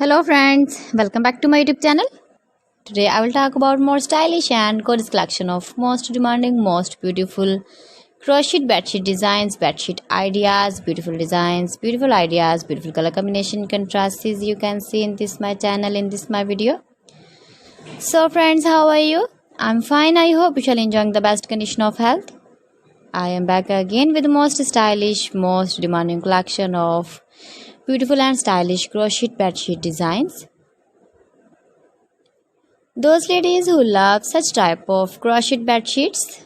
Hello friends, welcome back to my YouTube channel. Today I will talk about more stylish and gorgeous collection of most demanding, most beautiful crochet bedsheet designs, bedsheet ideas, beautiful designs, beautiful ideas, beautiful color combination contrasts you can see in this my channel, in this my video. So friends, how are you? I'm fine. I hope you shall enjoying the best condition of health. I am back again with the most stylish, most demanding collection of beautiful and stylish crochet bedsheet designs. Those ladies who love such type of crochet bedsheets,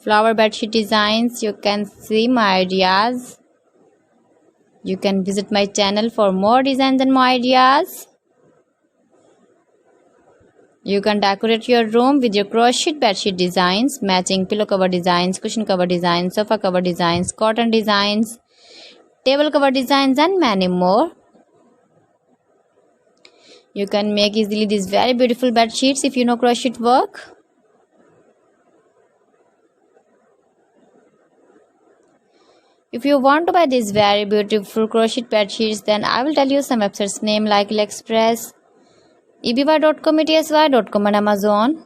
flower bedsheet designs, you can see my ideas. You can visit my channel for more designs and more ideas. You can decorate your room with your crochet bedsheet designs, matching pillow cover designs, cushion cover designs, sofa cover designs, cotton designs, table cover designs and many more. You can make easily these very beautiful bed sheets if you know crochet work. If you want to buy these very beautiful crochet bed sheets, then I will tell you some websites name like AliExpress, eBay.com, ETSY.com and Amazon.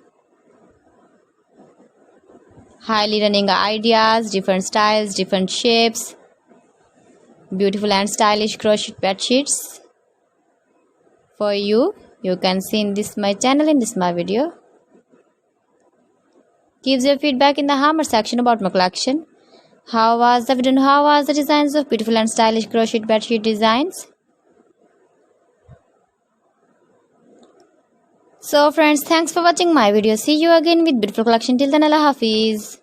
Highly running ideas, different styles, different shapes, beautiful and stylish crochet bed sheets for you. You can see in this my channel, in this my video. Give your feedback in the comment section about my collection. How was the video and how was the designs of beautiful and stylish crochet bed sheet designs? So friends, thanks for watching my video. See you again with beautiful collection. Till then, Allah Hafiz.